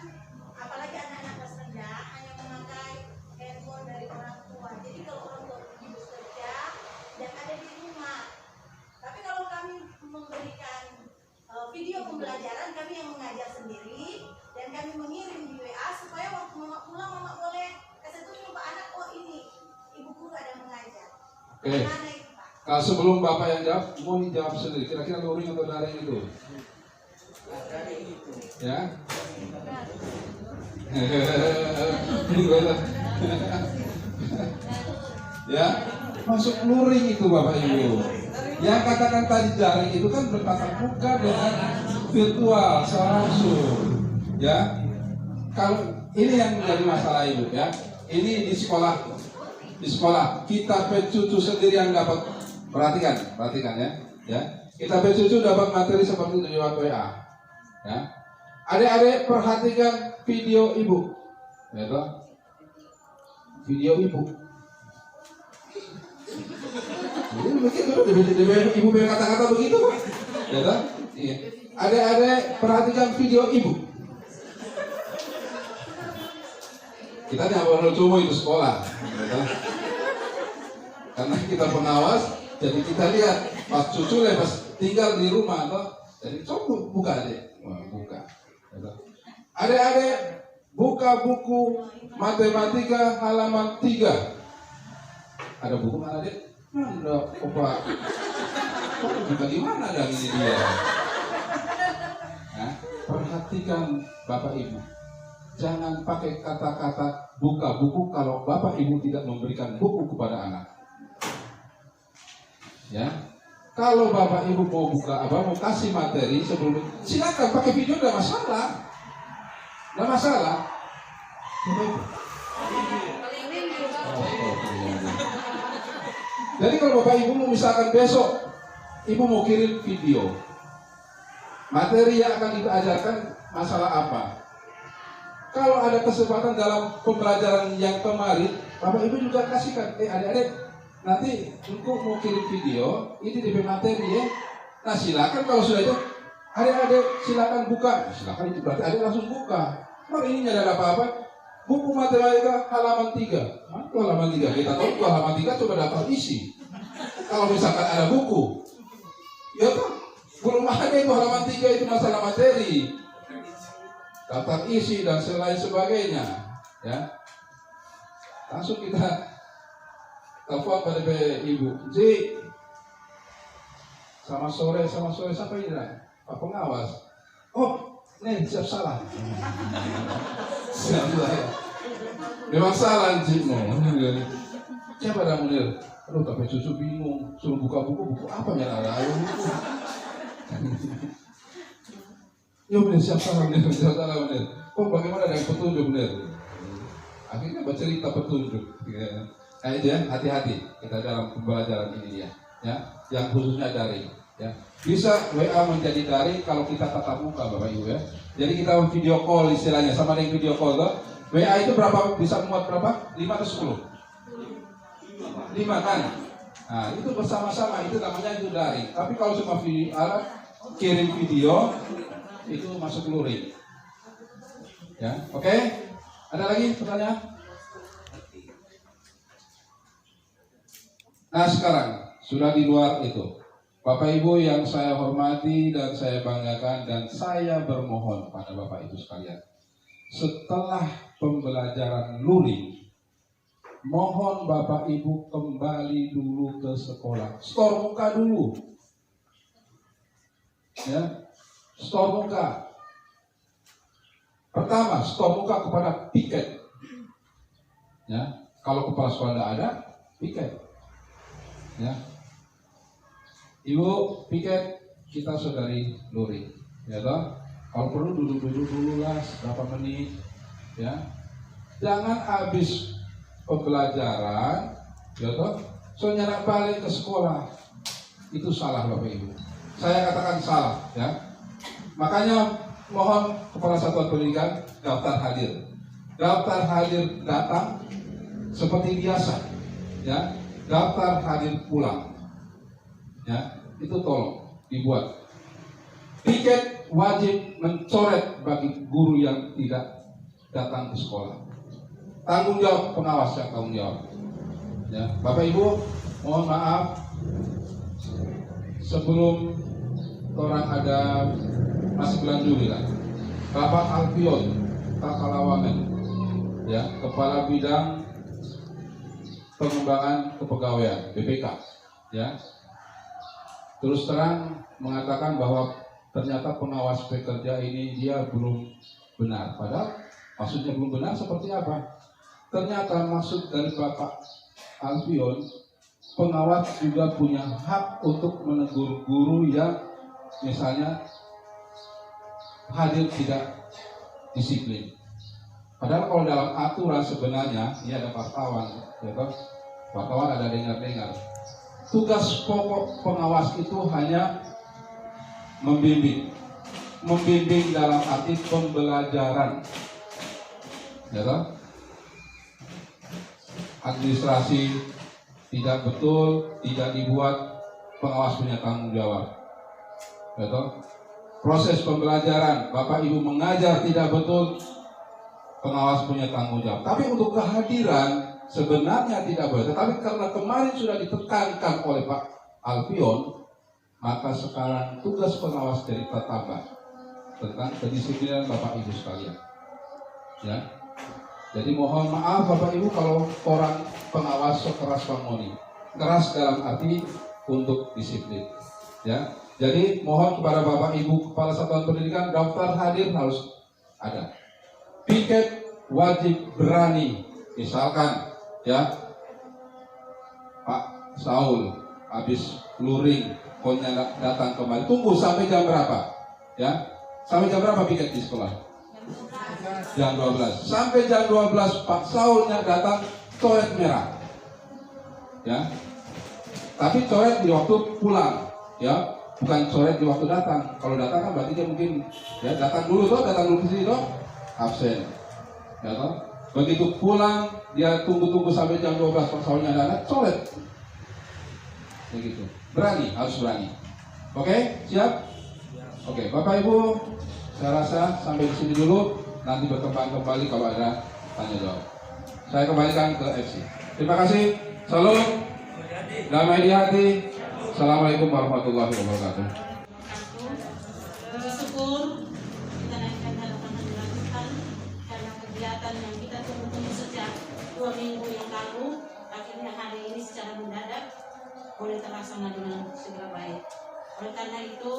apalagi anak-anak kelas rendah, hanya memakai handphone dari orang tua. Jadi kalau orang tua pergi bekerja dan ada di rumah, tapi kalau kami memberikan video pembelajaran, kami yang mengajar sendiri dan kami mengirim di WA supaya waktu mama pulang, mama boleh kasih tunjuk ke anak, oh ini ibu guru ada mengajar. Oke. Gimana itu Pak? Kalau sebelum Bapak yang jawab, mau dijawab sendiri. Kira-kira luring atau daring itu? Ya? Ya, masuk luring itu Bapak Ibu. Yang katakan tadi daring itu kan bertatap muka dengan virtual secara langsung. Ya, kalau ini yang menjadi masalah Ibu ya. Ini di sekolah kita pecucu sendiri yang dapat. Perhatikan ya. Kita pecucu dapat materi seperti itu lewat WA. Ya. Adik-adik perhatikan video Ibu. Ya toh? Video Ibu. Jadi begitu, Ibu punya kata-kata begitu kok. Ya toh? Iya. Adik-adik perhatikan video Ibu. Kita tidak perlu cuma itu sekolah. Ya toh? Karena kita pengawas, jadi kita lihat pas cucu pas tinggal di rumah toh. Jadi coba buka adik. Buka. Adik-adik buka buku matematika halaman 3. Ada buku mana adik? Mana Opa? Bagaimana dan ini dia? Nah, perhatikan Bapak Ibu. Jangan pakai kata-kata buka buku kalau Bapak Ibu tidak memberikan buku kepada anak. Ya. Kalau Bapak Ibu mau buka mau kasih materi sebelum, silakan pakai video, tidak masalah. Tidak masalah. Jadi kalau Bapak Ibu mau misalkan besok Ibu mau kirim video materi yang akan diajarkan masalah apa, kalau ada kesempatan dalam pembelajaran yang kemarin, Bapak Ibu juga kasihkan, adik-adik nanti engkau mau kirim video ini DP materi ya. Nah silakan kalau sudah itu adik-adik silakan buka. Silakan itu berarti adik langsung buka. Kalau ini ada apa-apa, buku matematika halaman 3. Halaman 3 kita tahu halaman 3 coba daftar isi. Kalau misalkan ada buku, ya kan belum ada itu halaman 3 itu masalah materi, daftar isi dan selain sebagainya. Ya, langsung kita telepon pada Ibu J. Sama sore sampai ini lah Pak pengawas. Oh, nih siap salah. Siap salah. Memang salah Jimo. Siapa dah Munir? Aduh, tapi cucu bingung. Suruh buka buku apa yang ada? Ayo buku. Ya Munir siap salah Munir. Oh, bagaimana dengan petunjuk Munir? Akhirnya bercerita petunjuk. Nah itu ya, hati-hati kita dalam pembelajaran ini ya, yang khususnya daring. Ya, bisa WA menjadi daring kalau kita tatap muka Bapak Ibu ya. Jadi kita video call istilahnya, sama dengan video call tuh. WA itu berapa bisa muat berapa? 5 atau 10? 5 kan? Nah itu bersama-sama itu namanya itu daring. Tapi kalau cuma kirim video itu masuk luring. Ya, oke? Ada lagi pertanyaan? Nah sekarang sudah di luar itu, Bapak Ibu yang saya hormati dan saya banggakan dan saya bermohon pada Bapak Ibu sekalian, setelah pembelajaran luring, mohon Bapak Ibu kembali dulu ke sekolah, store muka dulu, ya, store muka. Pertama, store muka kepada piket, ya, kalau kepala sekolah tidak ada, piket. Ya, Ibu piket kita saudari luring, ya toh. Kalau perlu duduk dulu lah berapa menit, ya. Jangan habis pembelajaran, ya toh, so nyerap balik ke sekolah, itu salah Bapak Ibu. Saya katakan salah, ya. Makanya mohon Kepala Satuan Pendidikan daftar hadir. daftar hadir datang seperti biasa, ya. Daftar hadir pulang, ya. Itu tolong dibuat. Piket wajib mencoret bagi guru yang tidak datang ke sekolah. Tanggung jawab pengawas yang tanggung jawab. Ya, Bapak Ibu, mohon maaf sebelum orang ada masih bulan Juli lah. Bapak Alfion Takalawangan, ya, Kepala Bidang Pengembangan Kepegawaian BPK, ya, terus terang mengatakan bahwa ternyata pengawas pekerja ini dia belum benar. Padahal maksudnya belum benar seperti apa? Ternyata maksud dari Bapak Alfion, pengawas juga punya hak untuk menegur guru yang misalnya hadir tidak disiplin. Padahal kalau dalam aturan sebenarnya ini ada wartawan, ya kan? Wartawan ada dengar-dengar. Tugas pokok pengawas itu hanya membimbing dalam arti pembelajaran, ya kan? Administrasi tidak betul, tidak dibuat, pengawas punya tanggung jawab. Betul? Proses pembelajaran, Bapak Ibu mengajar tidak betul, pengawas punya tanggung jawab. Tapi untuk kehadiran sebenarnya tidak boleh. Tetapi karena kemarin sudah ditekankan oleh Pak Alfion, maka sekarang tugas pengawas jadi tambah tentang kedisiplinan Bapak Ibu sekalian. Ya. Jadi mohon maaf Bapak Ibu kalau orang pengawas keras pamoni. Keras dalam arti untuk disiplin. Ya. Jadi mohon kepada Bapak Ibu Kepala Satuan Pendidikan, daftar hadir harus ada. Piket wajib berani. Misalkan ya Pak Saul habis luring, pokoknya datang kembali. Tunggu sampai jam berapa? Ya. Sampai jam berapa piket di sekolah? Jam 12. Sampai jam 12 Pak Saulnya datang, coret merah. Ya. Tapi coret di waktu pulang, ya. Bukan coret di waktu datang. Kalau datang kan berarti dia mungkin ya datang dulu ke sini toh, absen. Ya toh. Begitu pulang dia tunggu sampai jam 12 Pak Saulnya datang, coret. Begitu. Berani, harus berani. Oke, siap? Oke, Bapak Ibu, saya rasa sampai di sini dulu. Nanti berkembang kembali kalau ada tanya jawab. Saya kembalikan ke FC. Terima kasih. Salam. Damai di hati. Assalamualaikum warahmatullahi wabarakatuh. Bersyukur kita naikkan harapan yang dilakukan karena kegiatan yang kita tunggu-tunggu sejak 2 minggu yang lalu, akhirnya hari ini secara mendadak boleh terlaksana dengan segera baik. Oleh karena itu,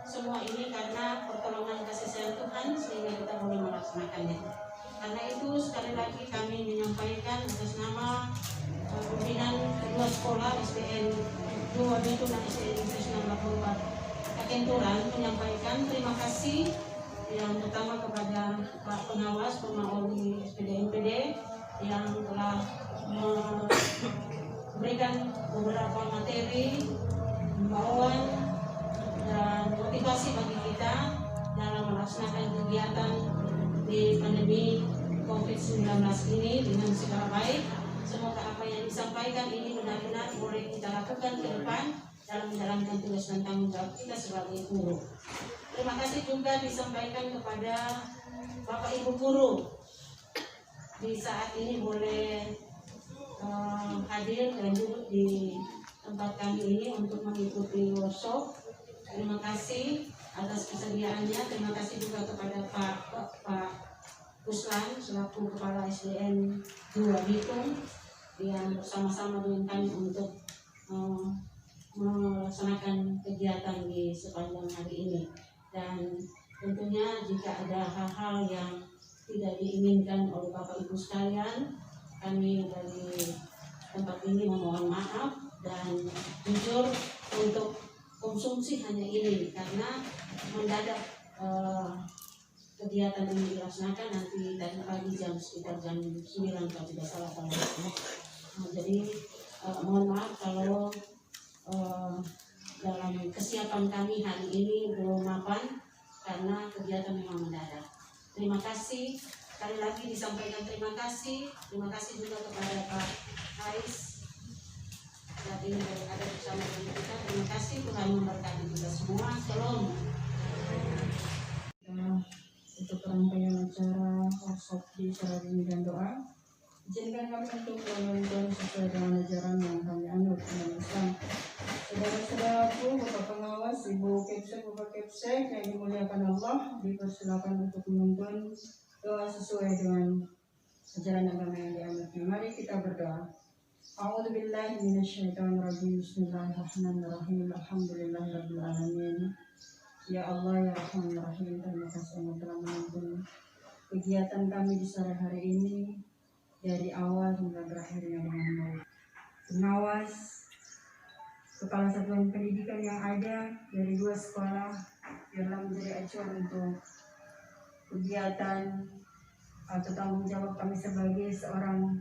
semua ini karena pertolongan kasih sayang Tuhan sehingga kita boleh melaksanakannya. Karena itu sekali lagi kami menyampaikan atas nama pimpinan kedua sekolah SDN 2 Bitung dan SDN Negeri 94 Kakenturan menyampaikan terima kasih yang pertama kepada Pak Pengawas Pemaoli SPD NPD yang telah memberikan beberapa materi, himbauan dan motivasi bagi kita dalam melaksanakan kegiatan di pandemi COVID-19 ini dengan segala baik. Semoga apa yang disampaikan ini benar-benar boleh kita lakukan ke depan dalam menjalankan tugas dan tanggung jawab kita sebagai guru. Terima kasih juga disampaikan kepada Bapak Ibu guru di saat ini boleh hadir dan duduk di tempat kami ini untuk mengikuti workshop. Terima kasih atas kesediaannya. Terima kasih juga kepada Pak Puslan selaku Kepala SDN 2 Bitung yang bersama-sama dengan kami untuk melaksanakan kegiatan di sepanjang hari ini. Dan tentunya jika ada hal-hal yang tidak diinginkan oleh Bapak Ibu sekalian, kami dari tempat ini memohon maaf dan jujur untuk konsumsi hanya ini karena mendadak kegiatan ini dilaksanakan nanti tadi pagi sekitar jam 9 kalau tidak salah. Jadi mohon maaf kalau dalam kesiapan kami hari ini belum mapan karena kegiatan memang mendadak. Terima kasih. Sekali lagi disampaikan terima kasih juga kepada Pak Ais saat ini ada bersama dengan kita. Terima kasih, Tuhan memberkati kita semua. Shalom. Untuk rangkaian acara workshop di Sarabimi dan doa, izinkan kami untuk menonton sesuai dengan ajaran yang kami anut dalam Islam. Saudara-saudaraku, Bapak pengawas, Ibu Kepsek, Bapak Kepsek yang dimuliakan Allah, dipersilakan untuk menuntun doa sesuai dengan ajaran agama yang dianutnya. Mari kita berdoa. A'udzubillahi minasyaitonirrajim. Bismillahirrahmanirrahim. Alhamdulillahirabbil alamin. Ya Allah, ya Rahman, ya Rahim, terima kasih yang telah menuntun kegiatan kami di sore hari ini dari awal hingga berakhirnya dengan baik. Pengawas, kepala satuan pendidikan yang ada dari 2 sekolah biarlah menjadi acuan untuk kegiatan atau tanggung jawab kami sebagai seorang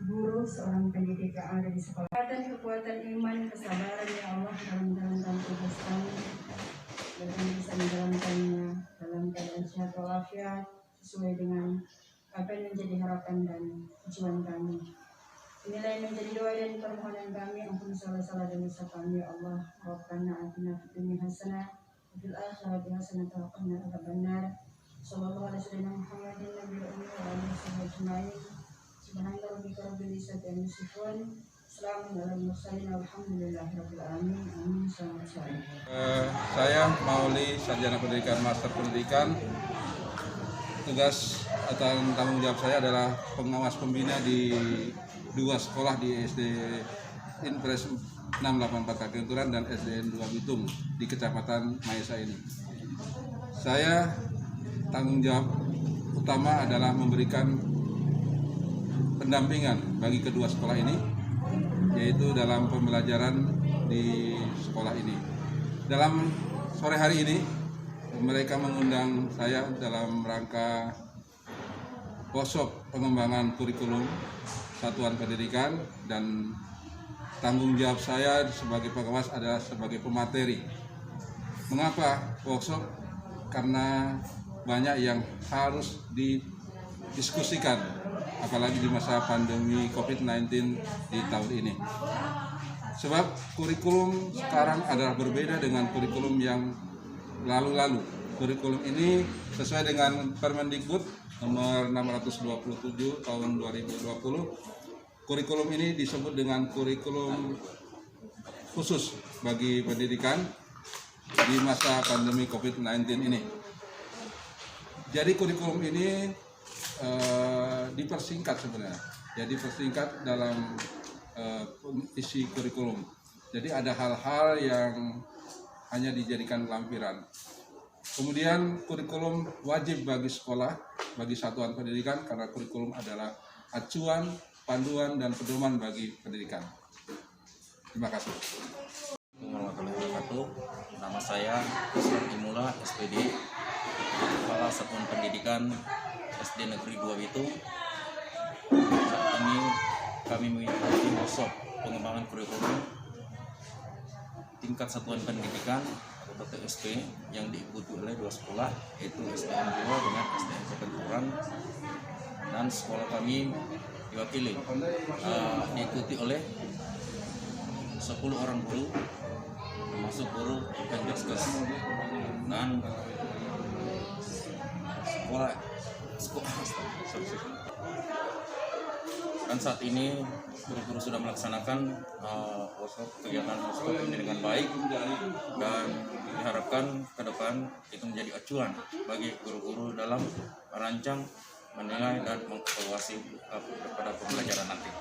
guru, seorang pendidik yang ada di sekolah. Kekuatan iman, kesabaran ya Allah dalam menjalankan tugas kami, dan kami bisa menjalankannya dalam keadaan sehat walafiat sesuai dengan apa yang menjadi harapan dan tujuan kami. Inilah yang menjadi doa dan permohonan kami. Ampun salah-salah dan dosa kami ya Allah. Rabbana atina fid dunya hasanah wa fil akhirati hasanah wa qina adzabannar. Sallallahu alaihi wasallam Muhammadin nabiyil ummi wa alihi wasallam. Subhana rabbika rabbil izzati amma yasifun. Assalamualaikum warahmatullahi wabarakatuh. Amin. Selamat sore. Saya Mauli, Sarjana Pendidikan Master Pendidikan. Tugas atau tanggung jawab saya adalah pengawas pembina di 2 sekolah di SD Impres 684 Kakenturan dan SDN 2 Bitung di Kecamatan Maesa ini. Saya tanggung jawab utama adalah memberikan pendampingan bagi kedua sekolah ini, yaitu dalam pembelajaran di sekolah ini. Dalam sore hari ini mereka mengundang saya dalam rangka workshop pengembangan kurikulum satuan pendidikan, dan tanggung jawab saya sebagai pengawas adalah sebagai pemateri. Mengapa workshop? Karena banyak yang harus didiskusikan, apalagi di masa pandemi COVID-19 di tahun ini. Sebab kurikulum sekarang adalah berbeda dengan kurikulum yang lalu-lalu. Kurikulum ini sesuai dengan Permendikbud nomor 627 tahun 2020. Kurikulum ini disebut dengan kurikulum khusus bagi pendidikan di masa pandemi COVID-19 ini. Jadi kurikulum ini dipersingkat sebenarnya. Jadi persingkat dalam isi kurikulum. Jadi ada hal-hal yang hanya dijadikan lampiran. Kemudian kurikulum wajib bagi sekolah, bagi satuan pendidikan, karena kurikulum adalah acuan, panduan, dan pedoman bagi pendidikan. Terima kasih. Warahmatullahi wabarakatuh. Nama saya Islam Imula, SPD, Kepala Satuan Pendidikan SD Negeri 2 Bitung. Saat ini kami mengikuti workshop pengembangan kurikulum tingkat satuan pendidikan atau TSP yang diikuti oleh 2 sekolah, yaitu SDN 2 dengan SDN Kakenturan, dan sekolah kami diwakili diikuti oleh 10 orang guru, termasuk guru Pendiskes dan sekolah. Dan saat ini guru-guru sudah melaksanakan kegiatan workshop ini dengan baik, dan diharapkan ke depan itu menjadi acuan bagi guru-guru dalam merancang, menilai, dan mengevaluasi pada pembelajaran nanti.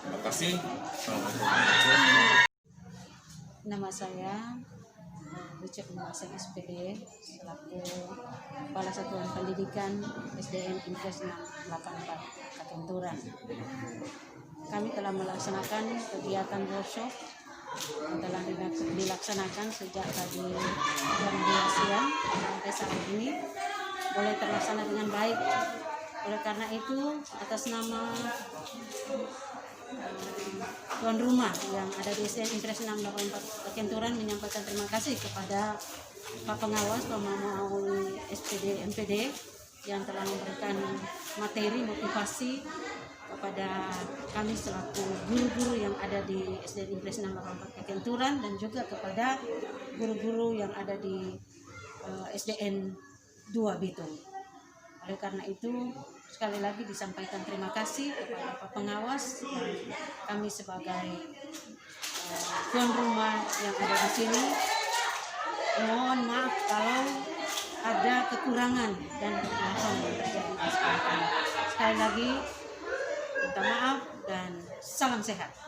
Terima kasih. Assalamualaikum warahmatullahi wabarakatuh. Nama saya Richard Maseng SPD, selaku Kepala Satuan Pendidikan SDN Impres 684 Kakenturan. Kami telah melaksanakan kegiatan workshop yang telah dilaksanakan sejak tadi jam 2 siang sampai saat ini boleh terlaksana dengan baik. Oleh karena itu, atas nama tuan rumah yang ada di SDN Impres 684 Kakenturan menyampaikan terima kasih kepada Pak Pengawas, Pak Mauli SPD MPD, yang telah memberikan materi motivasi kepada kami selaku guru-guru yang ada di SDN Impres 684 Kekenturan dan juga kepada guru-guru yang ada di SDN 2 Bitung. Oleh karena itu sekali lagi disampaikan terima kasih kepada Pak Pengawas dan kami sebagai tuan rumah yang ada di sini. Mohon maaf kalau ada kekurangan dan kesalahan yang terjadi di sekolah kami. Sekali lagi minta maaf dan salam sehat.